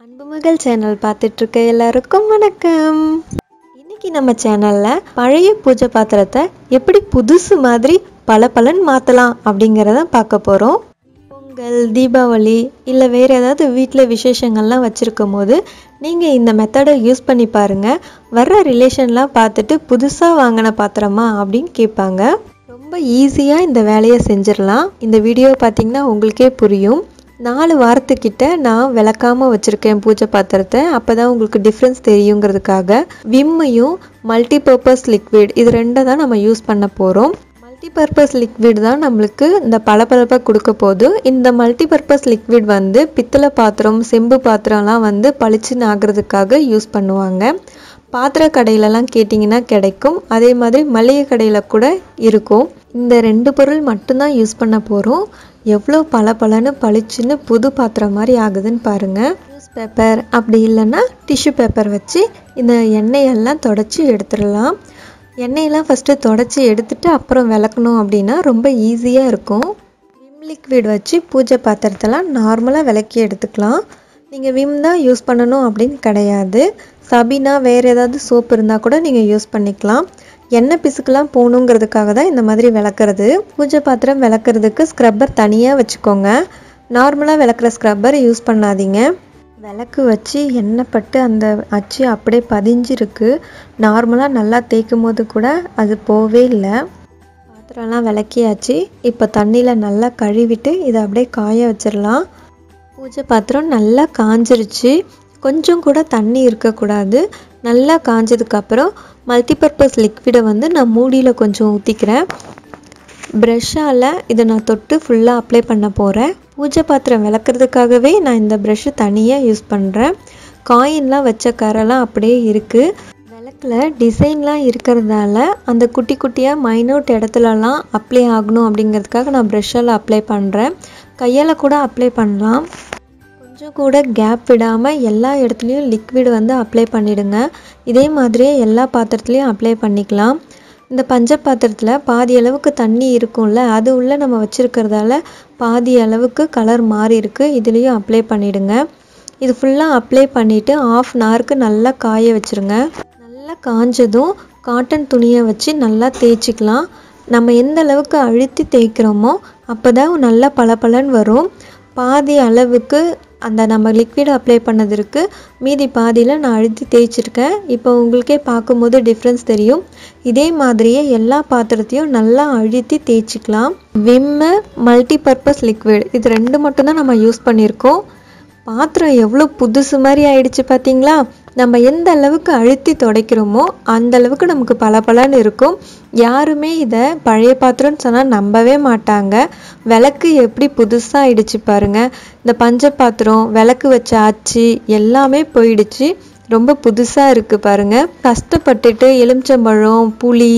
அன்புமகள் channel பார்த்துட்டு இருக்க எல்லாருக்கும் வணக்கம். இன்னைக்கு நம்ம சேனல்ல பழைய பூஜை பாத்திரத்தை எப்படி புதுசு மாதிரி பளபளன்னு மாத்தலாம் அப்படிங்கறத பார்க்க போறோம். பொங்கல், தீபாவளி இல்ல வேற ஏதாவது வீட்ல விசேஷங்கள்லாம் வச்சிருக்கும் போது நீங்க இந்த மெத்தடை யூஸ் பண்ணி பாருங்க. வர்ற ரிலேஷன்லாம் பார்த்துட்டு புதுசா வாங்கின பாத்திரமா அப்படின்னு கேட்பாங்க. ரொம்ப ஈஸியா இந்த வேலையை செஞ்சிடலாம். இந்த வீடியோ பார்த்தீங்கன்னா உங்களுக்கே புரியும். 4 வாரத்துக்கிட்ட நான் விளக்காம வச்சிருக்கேன் பூஜை பாத்திரத்தை. அப்பதான் உங்களுக்கு டிஃப்ரென்ஸ் தெரியுங்கிறதுக்காக விம்மையும் மல்டிபர்பஸ் லிக்விட் இது ரெண்டை தான் நம்ம யூஸ் பண்ண போகிறோம். மல்டிபர்பஸ் லிக்விட் தான் நம்மளுக்கு இந்த பளபளப்பை கொடுக்க போகுது. இந்த மல்டிபர்பஸ் லிக்விட் வந்து பித்தளை பாத்திரம், செம்பு பாத்திரம்லாம் வந்து பளிச்சுன்னு ஆகிறதுக்காக யூஸ் பண்ணுவாங்க. பாத்திர கடையிலலாம் கேட்டிங்கன்னா கிடைக்கும். அதே மாதிரி மளிகை கடையில் கூட இருக்கும். இந்த 2 பொருள் மட்டும்தான் யூஸ் பண்ண போகிறோம். எவ்வளோ பளபளன்னு பளிச்சுன்னு புது பாத்திரம் மாதிரி ஆகுதுன்னு பாருங்கள். நியூஸ் பேப்பர் அப்படி இல்லைன்னா டிஷ்யூ பேப்பர் வச்சு இந்த எண்ணெயெல்லாம் தொடச்சி எடுத்துடலாம். எண்ணெயெல்லாம் ஃபஸ்ட்டு தொடச்சி எடுத்துட்டு அப்புறம் விளக்கணும் அப்படின்னா ரொம்ப ஈஸியாக இருக்கும். விம் லிக்விட் வச்சு பூஜை பாத்திரத்தெல்லாம் நார்மலாக விளக்கி எடுத்துக்கலாம். நீங்கள் விம் தான் யூஸ் பண்ணணும் அப்படின்னு கிடையாது. சபினா வேறு ஏதாவது சோப்பு இருந்தால் கூட நீங்கள் யூஸ் பண்ணிக்கலாம். எண்ணெய் பிசுக்கெல்லாம் போகணுங்கிறதுக்காக தான் இந்த மாதிரி விளக்குறது. பூஜை பாத்திரம் விளக்குறதுக்கு ஸ்க்ரப்பர் தனியாக வச்சுக்கோங்க. நார்மலாக விளக்குற ஸ்க்ரப்பர் யூஸ் பண்ணாதீங்க. விளக்கு வச்சு எண்ணெய் பட்டு அந்த அச்சு அப்படியே பதிஞ்சிருக்கு. நார்மலாக நல்லா தேய்க்கும் போது கூட அது போவே இல்லை. பாத்திரம்லாம் விளக்கியாச்சு. இப்போ தண்ணியில் நல்லா கழுவிட்டு இதை அப்படியே காய வச்சிடலாம். பூஜை பாத்திரம் நல்லா காஞ்சிருச்சு. கொஞ்சம் கூட தண்ணி இருக்கக்கூடாது. நல்லா காஞ்சதுக்கப்புறம் மல்டிபர்பஸ் லிக்விடை வந்து நான் மூடியில் கொஞ்சம் ஊற்றிக்கிறேன். ப்ரெஷ்ஷால் இதை நான் தொட்டு ஃபுல்லாக அப்ளை பண்ண போகிறேன். பூஜை பாத்திரம் விளக்குறதுக்காகவே நான் இந்த ப்ரெஷ்ஷு தனியாக யூஸ் பண்ணுறேன். காயின்லாம் வச்ச கரெல்லாம் அப்படியே இருக்குது. விளக்கில் டிசைன்லாம் இருக்கிறதால அந்த குட்டி குட்டியாக மைனூட் இடத்துலலாம் அப்ளை ஆகணும் அப்படிங்கிறதுக்காக நான் ப்ரெஷ்ஷால் அப்ளை பண்ணுறேன். கையால் கூட அப்ளை பண்ணலாம். கொஞ்சம் கூட கேப் விடாமல் எல்லா இடத்துலையும் லிக்விட் வந்து அப்ளை பண்ணிவிடுங்க. இதே மாதிரியே எல்லா பாத்திரத்துலேயும் அப்ளை பண்ணிக்கலாம். இந்த பஞ்ச பாத்திரத்தில் பாதி அளவுக்கு தண்ணி இருக்கும்ல, அது உள்ளே நம்ம வச்சுருக்கிறதால பாதி அளவுக்கு கலர் மாறி இருக்குது. இதுலேயும் அப்ளை பண்ணிவிடுங்க. இது ஃபுல்லாக அப்ளை பண்ணிவிட்டு 1/2 hourக்கு நல்லா காய வச்சுருங்க. நல்லா காஞ்சதும் காட்டன் துணியை வச்சு நல்லா தேய்ச்சிக்கலாம். நம்ம எந்த அளவுக்கு அழுத்தி தேய்க்கிறோமோ அப்போ தான் நல்லா பளபளன்னு வரும். பாதி அளவுக்கு அந்த நம்ம லிக்விட் அப்ளை பண்ணதற்கு மீதி பாதியில் நான் அழுத்தி தேய்ச்சிருக்கேன். இப்போ உங்களுக்கே பார்க்கும்போது டிஃப்ரென்ஸ் தெரியும். இதே மாதிரியே எல்லா பாத்திரத்தையும் நல்லா அழுத்தி தேய்ச்சிக்கலாம். விம்மு, மல்டிபர்பஸ் லிக்விட் இது 2 மட்டும்தான் நம்ம யூஸ் பண்ணியிருக்கோம். பாத்திரம் எவ்வளோ புதுசு மாதிரி ஆயிடுச்சு பார்த்தீங்களா? நம்ம எந்த அளவுக்கு அழுத்தி துடைக்கிறோமோ அந்த அளவுக்கு நமக்கு பளபளன்னு இருக்கும். யாருமே இதை பழைய பாத்திரம்னு சொன்னால் நம்பவே மாட்டாங்க. விளக்கு எப்படி புதுசாக ஆயிடுச்சு பாருங்கள். இந்த பஞ்ச பாத்திரம், விளக்கு வச்ச அச்சு எல்லாமே போயிடுச்சு. ரொம்ப புதுசாக இருக்குது பாருங்கள். கஷ்டப்பட்டுட்டு எலுமிச்சம்பழம், புளி,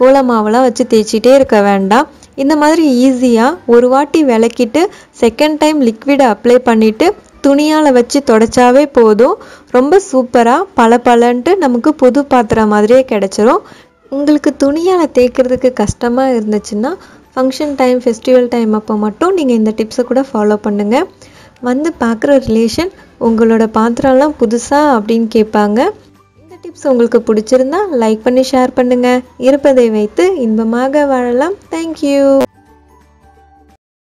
கோலமாவெல்லாம் வச்சு தேய்ச்சிட்டே இருக்க வேண்டாம். இந்த மாதிரி ஈஸியாக ஒரு வாட்டி விளக்கிட்டு செகண்ட் டைம் லிக்விடை அப்ளை பண்ணிவிட்டு துணியால் வச்சு தொடச்சாவே போதும். ரொம்ப சூப்பராக பளபளன்ட்டு நமக்கு புது பாத்திரம் மாதிரியே கிடச்சிரும். உங்களுக்கு துணியால் தேய்க்கிறதுக்கு கஷ்டமாக இருந்துச்சுன்னா ஃபங்க்ஷன் டைம், ஃபெஸ்டிவல் டைம் அப்போ மட்டும் நீங்கள் இந்த டிப்ஸை கூட ஃபாலோ பண்ணுங்கள். வந்து பார்க்குற ரிலேஷன் உங்களோட பாத்திரம்லாம் புதுசாக அப்படின்னு கேட்பாங்க. இந்த டிப்ஸ் உங்களுக்கு பிடிச்சிருந்தா லைக் பண்ணி ஷேர் பண்ணுங்கள். இருப்பதை வைத்து இன்பமாக வாழலாம். தேங்க்யூ.